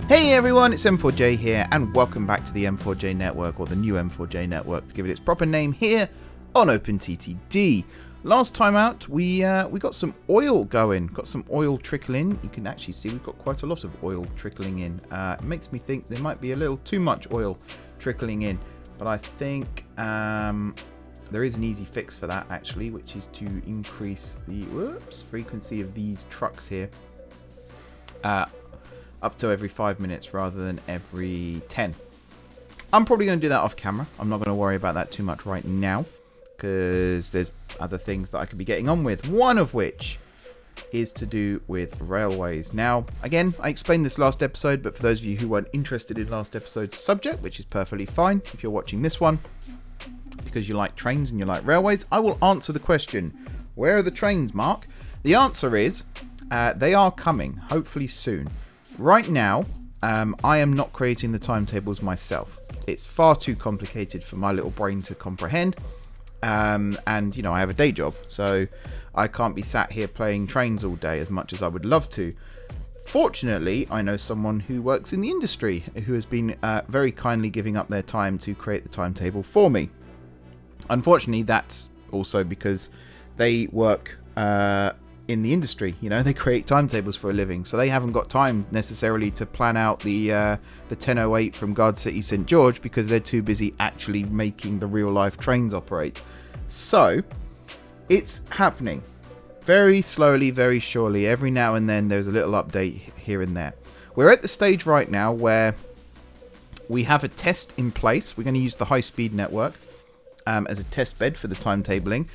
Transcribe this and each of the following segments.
Hey everyone, it's M4J here, and welcome back to the M4J network, or the new M4J network, to give it its proper name here on openttd. Last time out, we got some oil going, got some oil trickling. You can actually see we've got quite a lot of oil trickling in. It makes me think there might be a little too much oil trickling in, but I think there is an easy fix for that actually, which is to increase the frequency of these trucks here up to every 5 minutes rather than every 10. I'm probably going to do that off camera. I'm not going to worry about that too much right now because there's other things that I could be getting on with, one of which is to do with railways. Now, again, I explained this last episode, but for those of you who weren't interested in last episode's subject, which is perfectly fine if you're watching this one, because you like trains and you like railways, I will answer the question, where are the trains, Mark? The answer is, they are coming, hopefully soon. Right now, I am not creating the timetables myself. It's far too complicated for my little brain to comprehend. And, you know, I have a day job, so I can't be sat here playing trains all day as much as I would love to. Fortunately, I know someone who works in the industry who has been very kindly giving up their time to create the timetable for me. Unfortunately, that's also because they work in the industry, you know, they create timetables for a living, so they haven't got time necessarily to plan out the 1008 from Guard City St George because they're too busy actually making the real life trains operate. So it's happening very slowly, very surely. Every now and then there's a little update here and there. We're at the stage right now where we have a test in place. We're going to use the high-speed network as a test bed for the timetabling.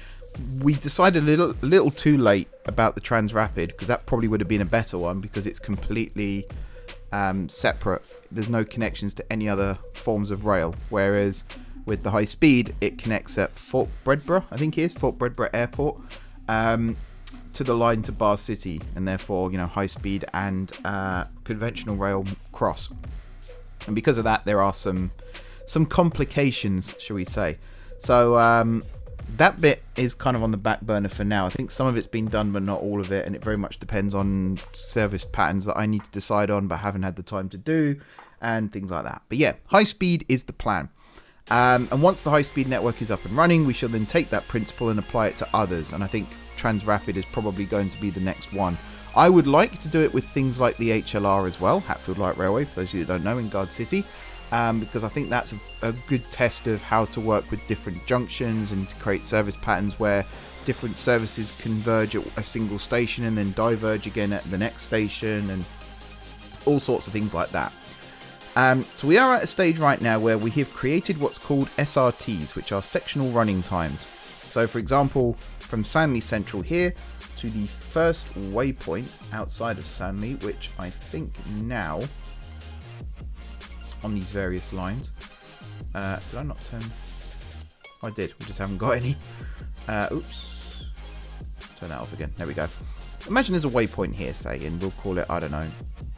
We decided a little too late about the Transrapid because that probably would have been a better one because it's completely separate. There's no connections to any other forms of rail, whereas with the high speed it connects at Fort Bredborough, I think it is, Fort Bredborough Airport, to the line to Bar City, and therefore, you know, high speed and conventional rail cross. And because of that, there are some complications, shall we say. So that bit is kind of on the back burner for now. I think some of it's been done, but not all of it, and it very much depends on service patterns that I need to decide on, but haven't had the time to do, and things like that. But yeah, high speed is the plan. And once the high speed network is up and running, we shall then take that principle and apply it to others. And I think Transrapid is probably going to be the next one. I would like to do it with things like the HLR as well, Hatfield Light Railway, for those of you that don't know, in Guard City. Because I think that's a good test of how to work with different junctions and to create service patterns where different services converge at a single station and then diverge again at the next station and all sorts of things like that. So we are at a stage right now where we have created what's called SRTs, which are sectional running times. So for example, from Sanley Central here to the first waypoint outside of Sanley, which I think now on these various lines. Did I not turn? I did. We just haven't got any. Oops. Turn that off again. There we go. Imagine there's a waypoint here, say, and we'll call it, I don't know,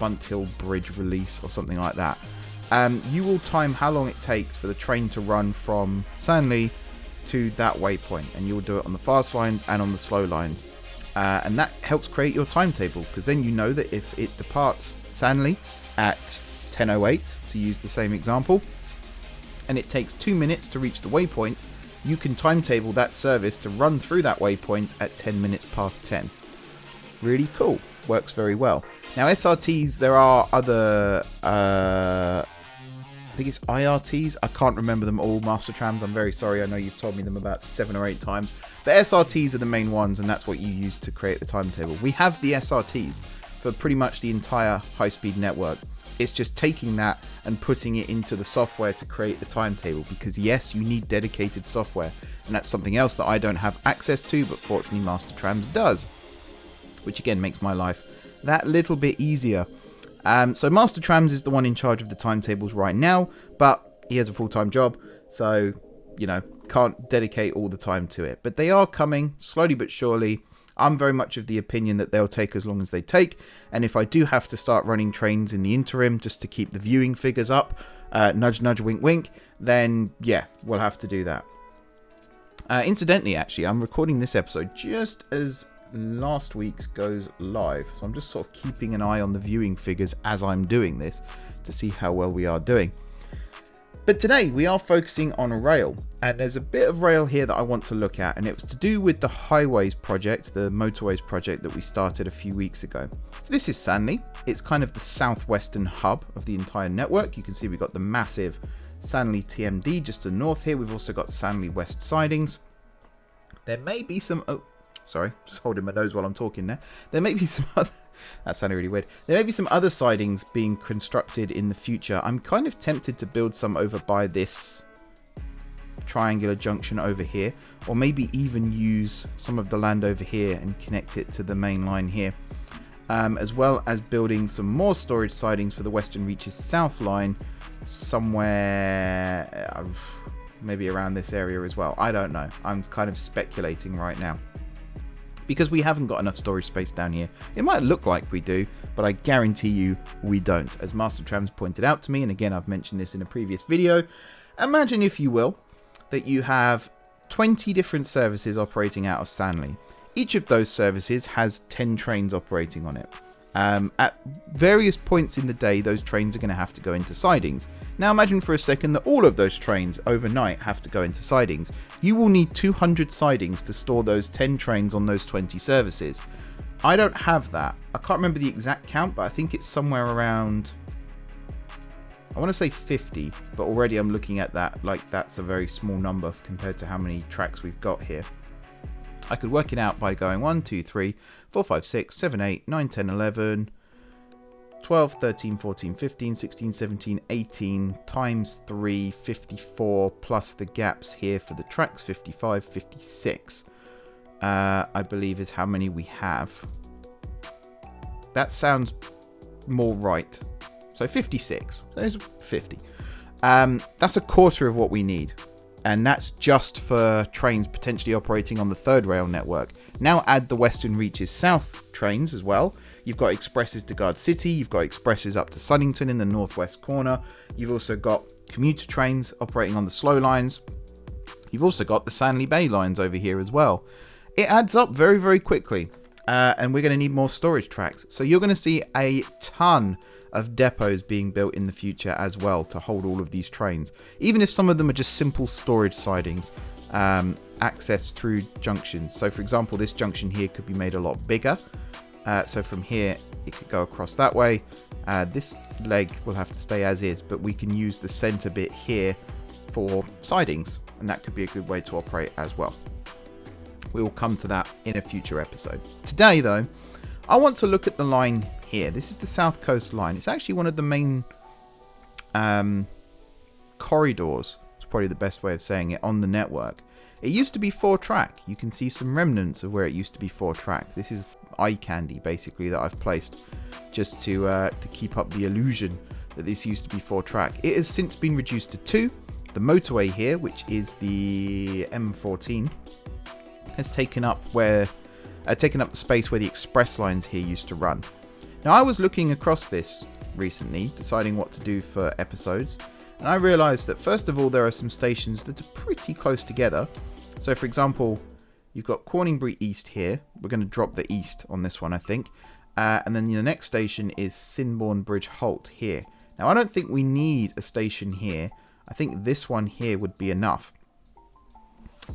Bunt Hill Bridge Release or something like that. You will time how long it takes for the train to run from Sanley to that waypoint, and you'll do it on the fast lines and on the slow lines. And that helps create your timetable, because then you know that if it departs Sanley at 10:08, to use the same example, and it takes 2 minutes to reach the waypoint, you can timetable that service to run through that waypoint at 10 minutes past 10. Really cool. Works very well. Now SRTs, there are other, I think it's IRTs. I can't remember them all. Master Trams, I'm very sorry. I know you've told me them about 7 or 8 times. But SRTs are the main ones, and that's what you use to create the timetable. We have the SRTs for pretty much the entire high-speed network. It's just taking that and putting it into the software to create the timetable, because yes, you need dedicated software, and that's something else that I don't have access to, but fortunately Master Trams does, which again makes my life that little bit easier. So Master Trams is the one in charge of the timetables right now, but he has a full-time job, so, you know, can't dedicate all the time to it. But they are coming slowly but surely. I'm very much of the opinion that they'll take as long as they take, and if I do have to start running trains in the interim just to keep the viewing figures up, nudge nudge wink wink, then yeah, we'll have to do that. Incidentally, actually, I'm recording this episode just as last week's goes live. So I'm just sort of keeping an eye on the viewing figures as I'm doing this to see how well we are doing. But today we are focusing on rail, and there's a bit of rail here that I want to look at, and it was to do with the highways project, the motorways project that we started a few weeks ago. So this is Sanley. It's kind of the southwestern hub of the entire network. You can see we've got the massive Sanley TMD just to the north here. We've also got Sanley West sidings. There may be some... Oh, sorry, just holding my nose while I'm talking there. There may be some other... That sounded really weird. There may be some other sidings being constructed in the future. I'm kind of tempted to build some over by this triangular junction over here, or maybe even use some of the land over here and connect it to the main line here, as well as building some more storage sidings for the Western Reaches South line somewhere maybe around this area as well. I don't know. I'm kind of speculating right now, because we haven't got enough storage space down here. It might look like we do, but I guarantee you we don't. As Master Trams pointed out to me, and again I've mentioned this in a previous video, imagine, if you will, that you have 20 different services operating out of Sanley. Each of those services has 10 trains operating on it. At various points in the day, those trains are going to have to go into sidings. Now imagine for a second that all of those trains overnight have to go into sidings. You will need 200 sidings to store those 10 trains on those 20 services. I don't have that. I can't remember the exact count, but I think it's somewhere around... I want to say 50, but already I'm looking at that like that's a very small number compared to how many tracks we've got here. I could work it out by going 1, 2, 3, 4, 5, 6, 7, 8, 9, 10, 11, 12, 13, 14, 15, 16, 17, 18 times 3, 54, plus the gaps here for the tracks, 55, 56, I believe is how many we have. That sounds more right. So 56. There's 50. That's a quarter of what we need. And that's just for trains potentially operating on the third rail network. Now add the Western Reaches South trains as well. You've got expresses to Guard City. You've got expresses up to Sunnington in the northwest corner. You've also got commuter trains operating on the slow lines. You've also got the Sanley Bay lines over here as well. It adds up very, very quickly. And we're going to need more storage tracks. So you're going to see a ton of depots being built in the future as well to hold all of these trains, even if some of them are just simple storage sidings, access through junctions. So for example, this junction here could be made a lot bigger, so from here it could go across that way. This leg will have to stay as is, but we can use the center bit here for sidings, and that could be a good way to operate as well. We will come to that in a future episode. Today though, I want to look at the line here. This is the South Coast line. It's actually one of the main corridors. It's probably the best way of saying it on the network. It used to be 4-track. You can see some remnants of where it used to be 4-track. This is eye candy basically that I've placed just to keep up the illusion that this used to be 4-track. It has since been reduced to 2. The motorway here, which is the M14, has taken up the space where the express lines here used to run. Now I was looking across this recently, deciding what to do for episodes, and I realised that first of all there are some stations that are pretty close together. So for example, you've got Corningbury East here. We're going to drop the east on this one, I think. And then the next station is Sinbourne Bridge Halt here. Now I don't think we need a station here. I think this one here would be enough.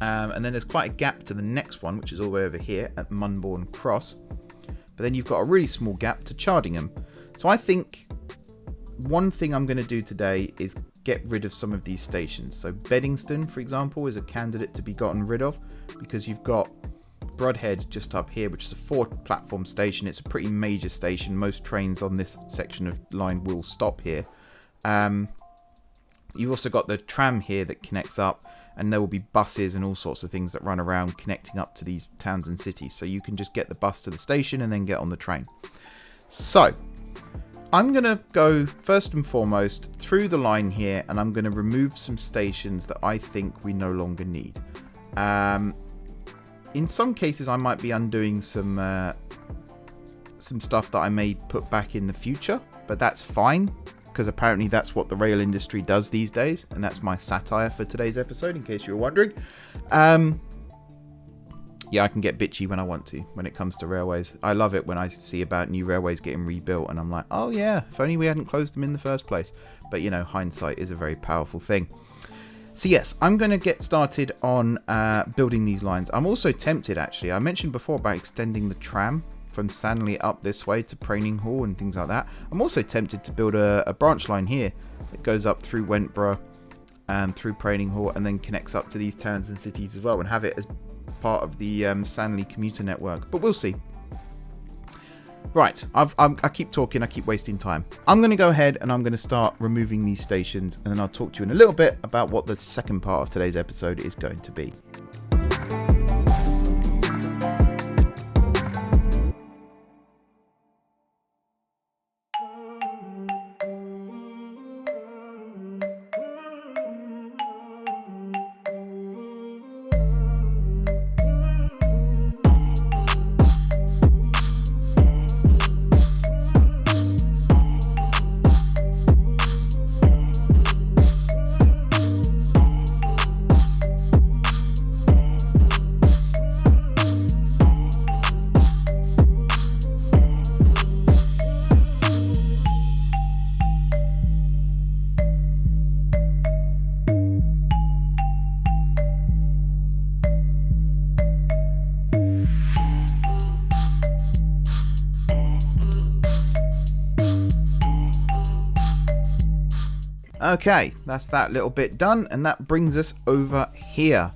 And then there's quite a gap to the next one, which is all the way over here at Munbourne Cross. But then you've got a really small gap to Chardingham. So I think one thing I'm going to do today is get rid of some of these stations. So Beddingston, for example, is a candidate to be gotten rid of, because you've got Brodhead just up here, which is a 4-platform station. It's a pretty major station. Most trains on this section of line will stop here. You've also got the tram here that connects up, and there will be buses and all sorts of things that run around connecting up to these towns and cities. So you can just get the bus to the station and then get on the train. So I'm going to go first and foremost through the line here, and I'm going to remove some stations that I think we no longer need. In some cases I might be undoing some stuff that I may put back in the future, but that's fine, because apparently that's what the rail industry does these days, and that's my satire for today's episode, in case you were wondering. yeah, I can get bitchy when I want to when it comes to railways. I love it when I see about new railways getting rebuilt and I'm like, oh yeah, if only we hadn't closed them in the first place. But you know, hindsight is a very powerful thing. So yes, I'm going to get started on building these lines. I'm also tempted, actually. I mentioned before about extending the tram from Sanley up this way to Praining Hall and things like that. I'm also tempted to build a branch line here that goes up through Wentborough and through Praining Hall and then connects up to these towns and cities as well and have it as part of the Sanley commuter network. But we'll see. Right, I keep talking, I keep wasting time. I'm going to go ahead and I'm going to start removing these stations, and then I'll talk to you in a little bit about what the second part of today's episode is going to be. Okay, that's that little bit done, and that brings us over here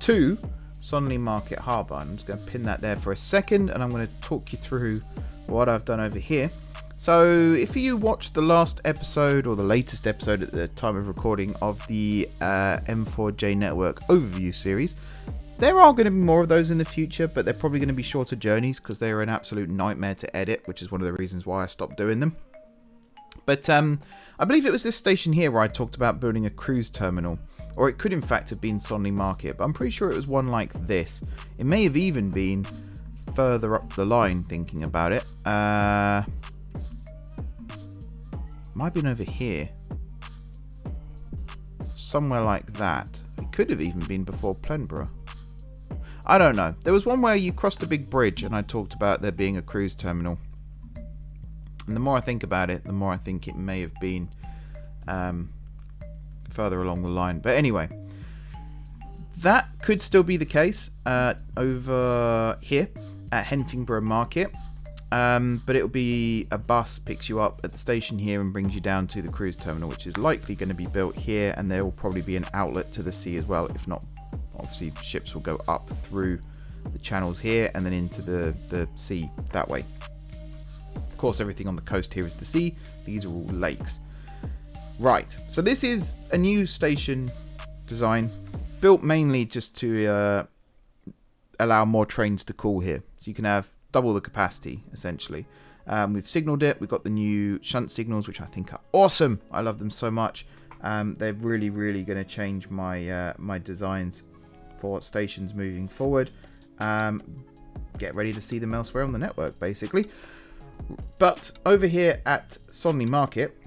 to Sanley Market Harbour. I'm just going to pin that there for a second, and I'm going to talk you through what I've done over here. So if you watched the last episode, or the latest episode at the time of recording, of the M4J Network Overview series, there are going to be more of those in the future, but they're probably going to be shorter journeys because they're an absolute nightmare to edit, which is one of the reasons why I stopped doing them. But I believe it was this station here where I talked about building a cruise terminal, or it could in fact have been Sanley Market, but I'm pretty sure it was one like this. It may have even been further up the line, thinking about it. Might have been over here. Somewhere like that. It could have even been before Plenborough. I don't know. There was one where you crossed a big bridge and I talked about there being a cruise terminal. And the more I think about it, the more I think it may have been further along the line. But anyway, that could still be the case over here at Henfingborough Market. But it'll be a bus picks you up at the station here and brings you down to the cruise terminal, which is likely going to be built here. And there will probably be an outlet to the sea as well. If not, obviously ships will go up through the channels here and then into the sea that way. Of course, everything on the coast here is the sea. These are all lakes. Right, so this is a new station design built mainly just to allow more trains to call here. So you can have double the capacity, essentially. We've signalled it. We've got the new shunt signals, which I think are awesome. I love them so much. They're really, really going to change my my designs for stations moving forward. Get ready to see them elsewhere on the network, basically. But over here at Sanley Market,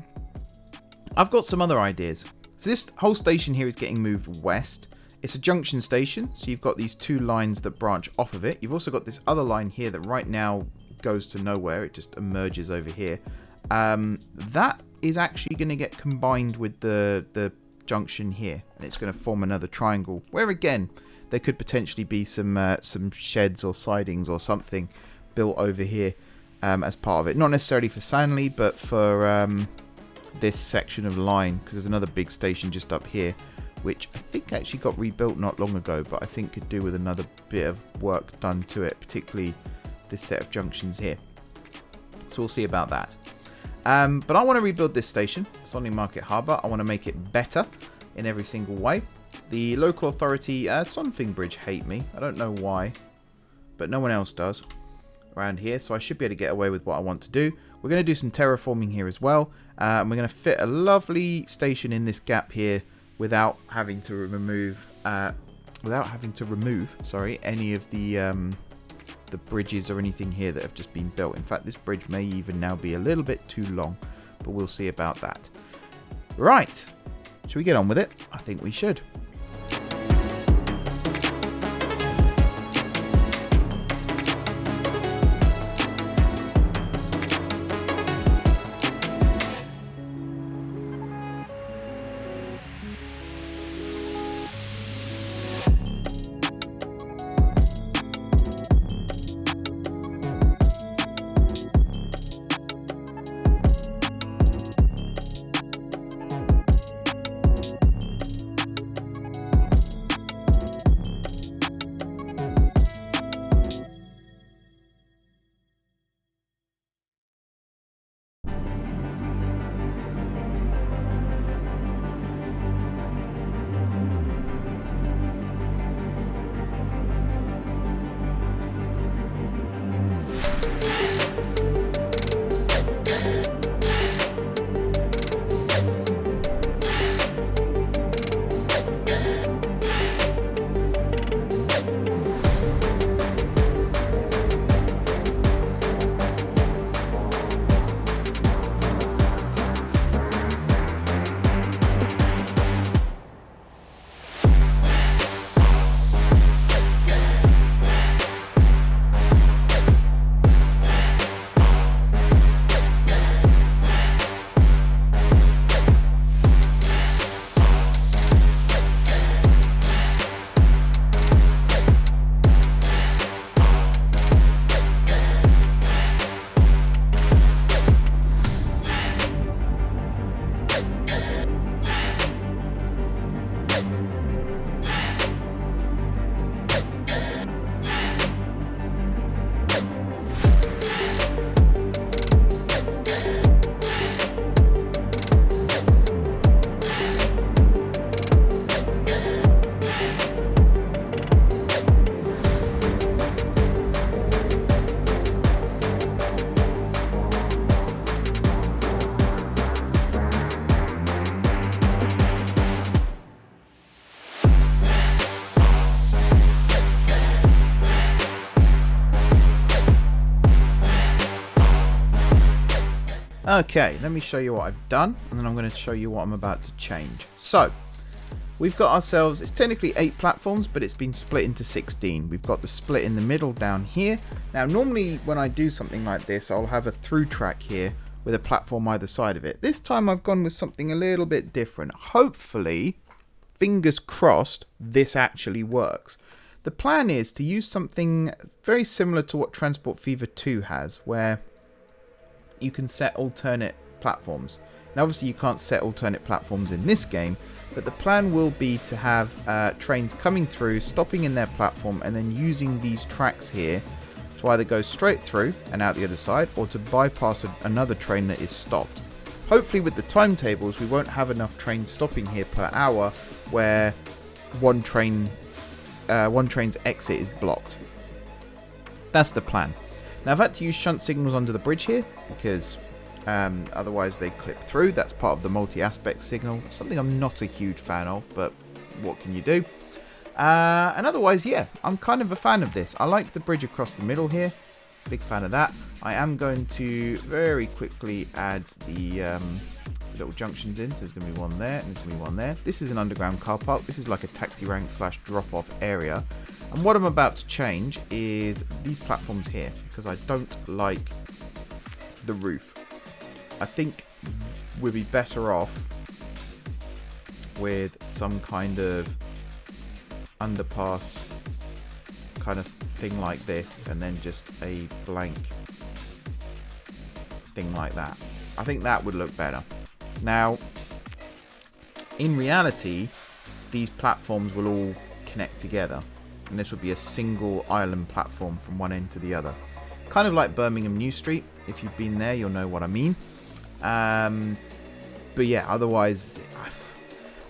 I've got some other ideas. So this whole station here is getting moved west. It's a junction station, so you've got these two lines that branch off of it. You've also got this other line here that right now goes to nowhere. It just emerges over here. That is actually going to get combined with the junction here, and it's going to form another triangle, where again, there could potentially be some sheds or sidings or something built over here. As part of it, not necessarily for Sanley, but for this section of line, because there's another big station just up here, which I think actually got rebuilt not long ago, but I think could do with another bit of work done to it, particularly this set of junctions here. So we'll see about that. But I want to rebuild this station, Sanley Market Harbour. I want to make it better in every single way. The local authority, Sonfingbridge, hate me. I don't know why, but no one else does around here, so I should be able to get away with what I want to do. We're going to do some terraforming here as well, and we're going to fit a lovely station in this gap here without having to remove any of the bridges or anything here that have just been built. In fact, this bridge may even now be a little bit too long, but we'll see about that. Right, should we get on with it? I think we should. Okay, let me show you what I've done, and then I'm going to show you what I'm about to change. So, we've got ourselves, it's technically 8 platforms, but it's been split into 16. We've got the split in the middle down here. Now, normally when I do something like this, I'll have a through track here with a platform either side of it. This time I've gone with something a little bit different. Hopefully, fingers crossed, this actually works. The plan is to use something very similar to what Transport Fever 2 has, where you can set alternate platforms. Now obviously you can't set alternate platforms in this game, but the plan will be to have trains coming through, stopping in their platform, and then using these tracks here to either go straight through and out the other side, or to bypass another train that is stopped. Hopefully with the timetables we won't have enough trains stopping here per hour where one train's exit is blocked. That's the plan. Now I've had to use shunt signals under the bridge here because otherwise they clip through. That's part of the multi-aspect signal. Something I'm not a huge fan of, but what can you do? And otherwise, yeah, I'm kind of a fan of this. I like the bridge across the middle here. Big fan of that. I am going to very quickly add the little junctions in. So there's going to be one there and there's going to be one there. This is an underground car park. This is like a taxi rank / drop-off area. And what I'm about to change is these platforms here, because I don't like the roof. I think we'd be better off with some kind of underpass kind of thing like this, and then just a blank thing like that. I think that would look better. Now, in reality, these platforms will all connect together, and this will be a single island platform from one end to the other. Kind of like Birmingham New Street. If you've been there, you'll know what I mean. But yeah, otherwise,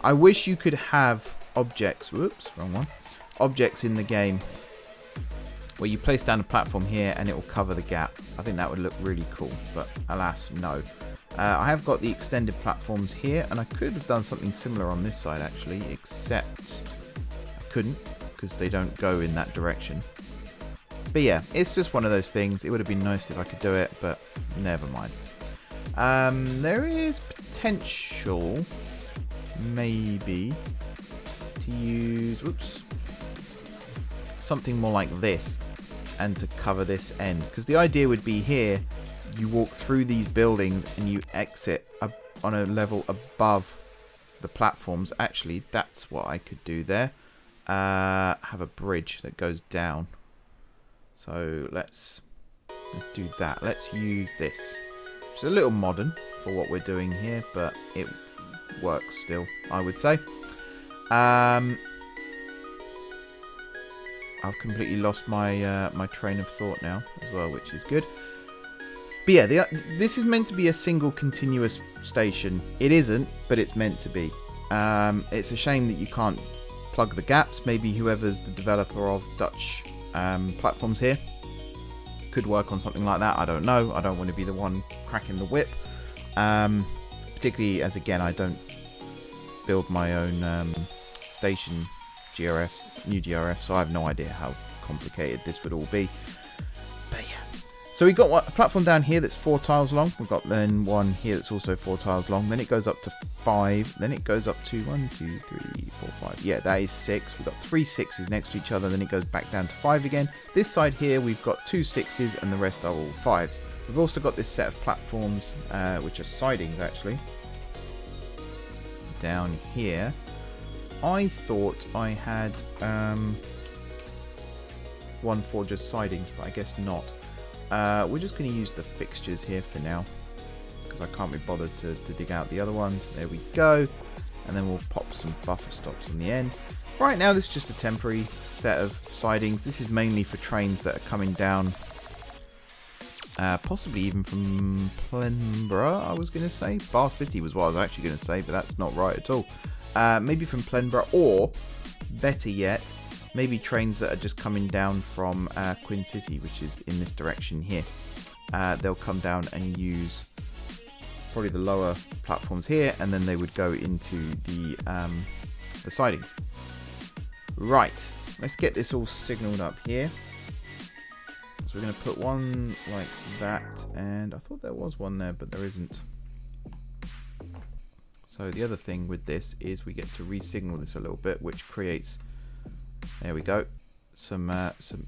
I wish you could have objects. Whoops, wrong one. Objects in the game where you place down a platform here and it will cover the gap. I think that would look really cool, but alas, no. I have got the extended platforms here, and I could have done something similar on this side actually, except I couldn't because they don't go in that direction. But yeah, it's just one of those things. It would have been nice if I could do it, but never mind. There is potential, maybe, to use something more like this and to cover this end. Because the idea would be here, you walk through these buildings and you exit on a level above the platforms. Actually, that's what I could do there. Have a bridge that goes down. So let's do that. Let's use this. It's a little modern for what we're doing here, but it works still, I would say. I've completely lost my my train of thought now as well, which is good. But yeah, this is meant to be a single continuous station. It isn't, but it's meant to be. It's a shame that you can't plug the gaps. Maybe whoever's the developer of Dutch platforms here could work on something like that. I don't know. I don't want to be the one cracking the whip. Particularly as, again, I don't build my own station GRFs, new GRFs, so I have no idea how complicated this would all be. But yeah. So we've got a platform down here that's 4 tiles long. We've got then one here that's also 4 tiles long. Then it goes up to 5. Then it goes up to 1, 2, 3, 4, 5. Yeah, that is 6. We've got 3 6s next to each other. Then it goes back down to 5 again. This side here, we've got 2 6s and the rest are all 5s. We've also got this set of platforms, which are sidings actually, down here. I thought I had one for just sidings, but I guess not. We're just going to use the fixtures here for now, because I can't be bothered to dig out the other ones. There we go. And then we'll pop some buffer stops on the end. Right now, this is just a temporary set of sidings. This is mainly for trains that are coming down, possibly even from Plenborough, I was going to say. Bar City was what I was actually going to say, but that's not right at all. Maybe from Plenborough, or better yet, maybe trains that are just coming down from Queen City, which is in this direction here. They'll come down and use probably the lower platforms here, and then they would go into the sidings. Right, let's get this all signaled up here. So we're going to put one like that, and I thought there was one there, but there isn't. So the other thing with this is we get to re-signal this a little bit, which creates, there we go, some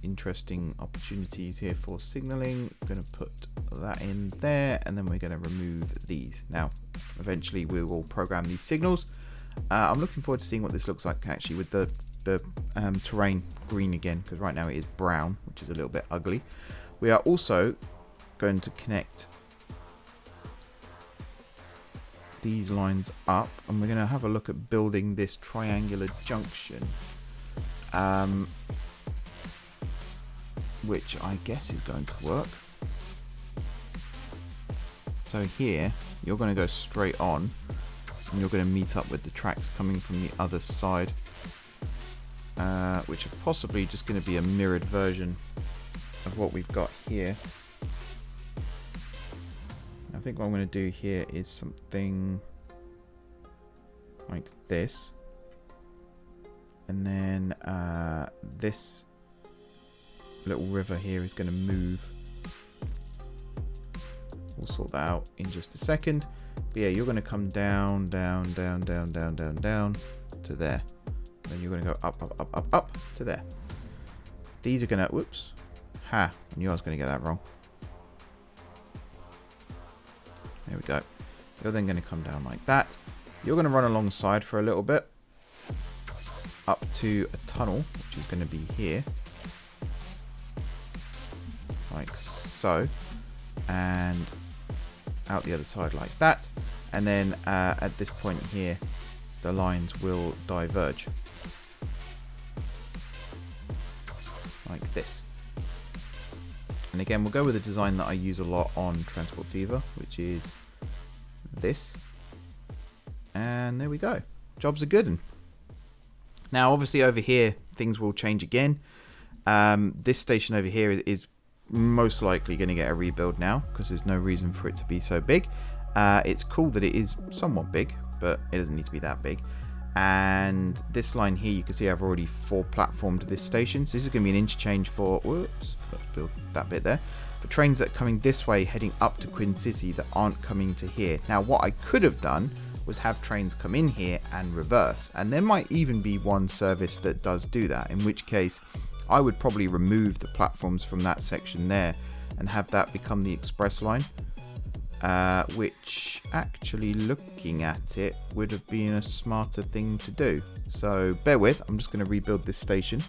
interesting opportunities here for signaling. I'm going to put that in there, and then we're going to remove these. Now, eventually we will program these signals. I'm looking forward to seeing what this looks like actually with the terrain green again, because right now it is brown, which is a little bit ugly. We are also going to connect these lines up, and we're going to have a look at building this triangular junction, which I guess is going to work. So here you're going to go straight on, and you're going to meet up with the tracks coming from the other side, which are possibly just going to be a mirrored version of what we've got here. I think what I'm going to do here is something like this, and then this little river here is going to move. We'll sort that out in just a second. But yeah, you're going to come down, down, down, down, down, down, down to there. Then you're going to go up, up, up, up, up to there. These are going to, whoops, I knew I was going to get that wrong. There we go. You're then going to come down like that. You're going to run alongside for a little bit up to a tunnel, which is going to be here, like so, and out the other side like that. And then at this point here, the lines will diverge like this. And again, we'll go with a design that I use a lot on Transport Fever, which is this. And there we go. Jobs are good. And now, obviously, over here, things will change again. This station over here is most likely going to get a rebuild now, because there's no reason for it to be so big. It's cool that it is somewhat big, but it doesn't need to be that big. And this line here, you can see I've already platformed this station. So this is going to be an interchange for, whoops, forgot to build that bit there, for trains that are coming this way heading up to Queen City that aren't coming to here. Now, what I could have done was have trains come in here and reverse. And there might even be one service that does do that, in which case I would probably remove the platforms from that section there and have that become the express line. Which, actually looking at it, would have been a smarter thing to do. So bear with, I'm just going to rebuild this station.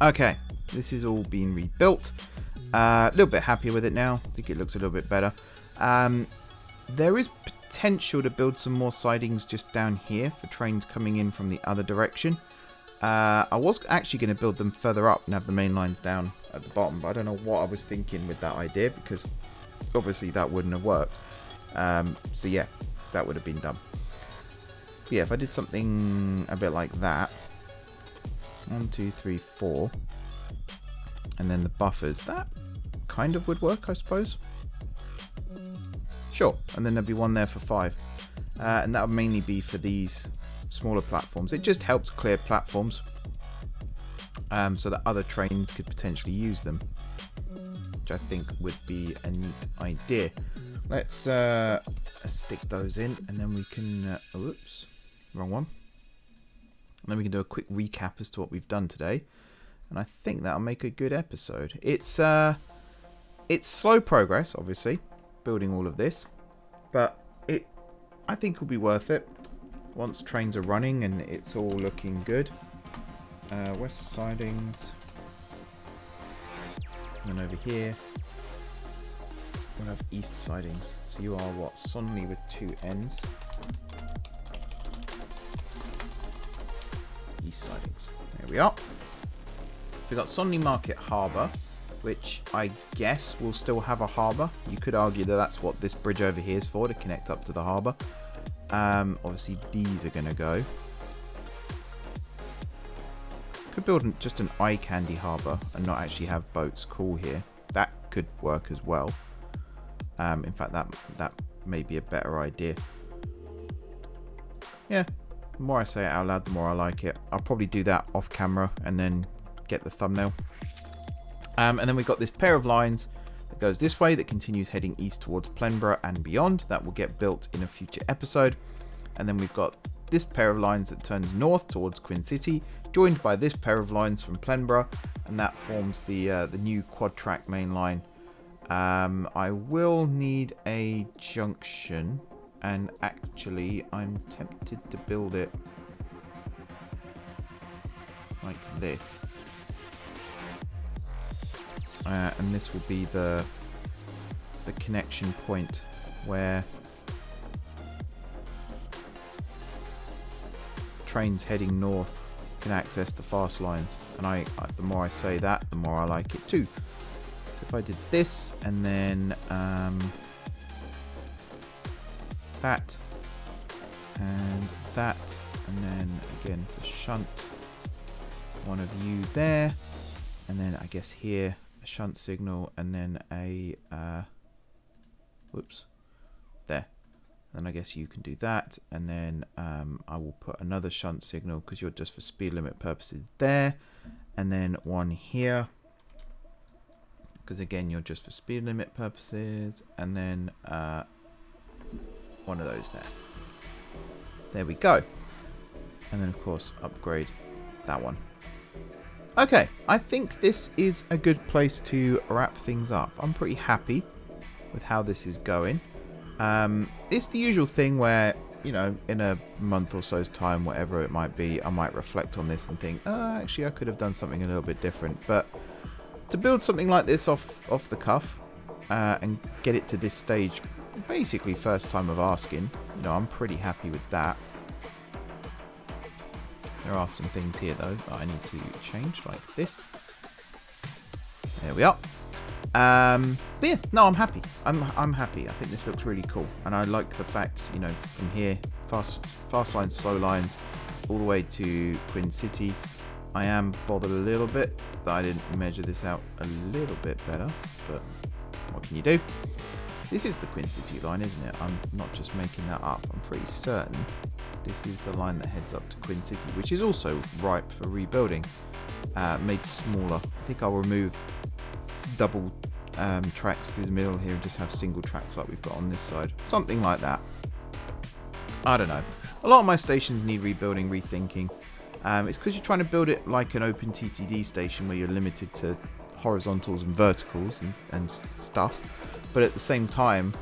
Okay, this is all being rebuilt. A little bit happier with it now. I think it looks a little bit better. There is potential to build some more sidings just down here for trains coming in from the other direction. I was actually going to build them further up and have the main lines down at the bottom, but I don't know what I was thinking with that idea, because obviously that wouldn't have worked. So yeah, that would have been dumb. But yeah, if I did something a bit like that, 1, 2, 3, 4, and then the buffers, that kind of would work, I suppose. Sure, and then there'd be one there for 5, and that would mainly be for these smaller platforms. It just helps clear platforms, so that other trains could potentially use them, which I think would be a neat idea. Let's stick those in, and then we can, oops, wrong one. And then we can do a quick recap as to what we've done today, and I think that'll make a good episode. It's slow progress, obviously, building all of this, but I think will be worth it once trains are running and it's all looking good. West sidings, and then over here we'll have east sidings. So you are what? Sanley with 2 ends. East sidings. There we are. So we've got Sanley Market Harbour, which I guess will still have a harbour. You could argue that that's what this bridge over here is for, to connect up to the harbour. Obviously, these are going to go. Could build just an eye candy harbour and not actually have boats crawl here. That could work as well. In fact, that may be a better idea. Yeah, the more I say it out loud, the more I like it. I'll probably do that off camera and then get the thumbnail. And then we've got this pair of lines that goes this way that continues heading east towards Plenborough and beyond. That will get built in a future episode. And then we've got this pair of lines that turns north towards Queen City, joined by this pair of lines from Plenborough, and that forms the new quad track main line. I will need a junction, and actually I'm tempted to build it like this. And this will be the connection point where trains heading north can access the fast lines. And the more I say that, the more I like it too. So if I did this and then that and that, and then again for shunt, one of you there, and then I guess here a shunt signal, and then a whoops, there. Then I guess you can do that, and then I will put another shunt signal because you're just for speed limit purposes there, and then one here because again you're just for speed limit purposes, and then one of those there. There we go. And then of course upgrade that one. Okay, I think this is a good place to wrap things up. I'm pretty happy with how this is going. It's the usual thing where, you know, in a month or so's time, whatever it might be, I might reflect on this and think, oh, actually I could have done something a little bit different. But to build something like this off the cuff and get it to this stage, basically first time of asking, you know, I'm pretty happy with that. There are some things here though that I need to change, like this. There we are. But yeah, no, I'm happy. I'm happy. I think this looks really cool, and I like the fact, you know, from here, fast lines, slow lines, all the way to Queen City. I am bothered a little bit that I didn't measure this out a little bit better, but what can you do? This is the Queen City line, isn't it? I'm not just making that up. I'm pretty certain this is the line that heads up to Queen City, which is also ripe for rebuilding, made smaller. I think I'll remove double tracks through the middle here and just have single tracks like we've got on this side. Something like that. I don't know. A lot of my stations need rebuilding, rethinking. It's because you're trying to build it like an openttd station where you're limited to horizontals and verticals and stuff. But at the same time,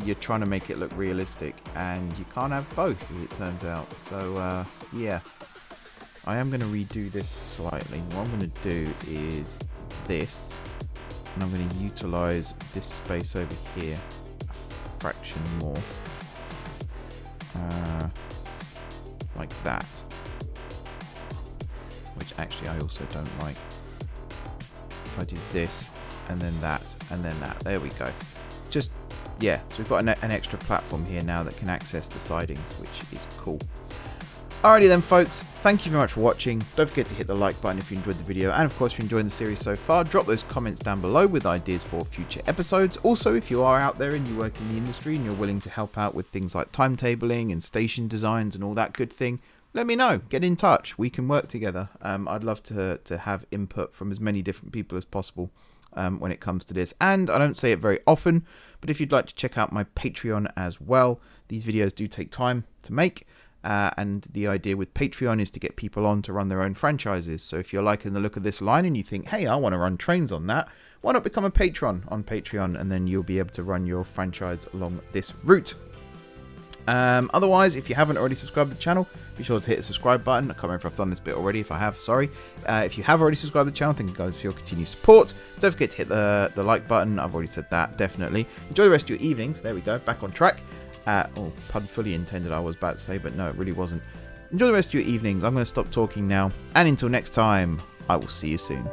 you're trying to make it look realistic, and you can't have both, as it turns out. So, yeah. I am going to redo this slightly. What I'm going to do is this, and I'm going to utilize this space over here a fraction more, like that, which actually I also don't like. If I do this and then that and then that, there we go. Just, yeah, so we've got an extra platform here now that can access the sidings, which is cool. Alrighty then folks, thank you very much for watching. Don't forget to hit the like button if you enjoyed the video, and of course if you're enjoying the series so far, drop those comments down below with ideas for future episodes. Also, if you are out there and you work in the industry and you're willing to help out with things like timetabling and station designs and all that good thing, let me know. Get in touch. We can work together. I'd love to have input from as many different people as possible when it comes to this. And I don't say it very often, but if you'd like to check out my Patreon as well, these videos do take time to make. And the idea with Patreon is to get people on to run their own franchises. So if you're liking the look of this line and you think, hey, I want to run trains on that, why not become a patron on Patreon, and then you'll be able to run your franchise along this route. Otherwise, if you haven't already subscribed to the channel, be sure to hit the subscribe button. I can't remember if I've done this bit already. If I have, sorry. If you have already subscribed to the channel, thank you guys for your continued support. Don't forget to hit the like button. I've already said that, definitely. Enjoy the rest of your evenings. There we go, back on track. Oh, pun fully intended, I was about to say, but no, it really wasn't. Enjoy the rest of your evenings. I'm going to stop talking now, and until next time, I will see you soon.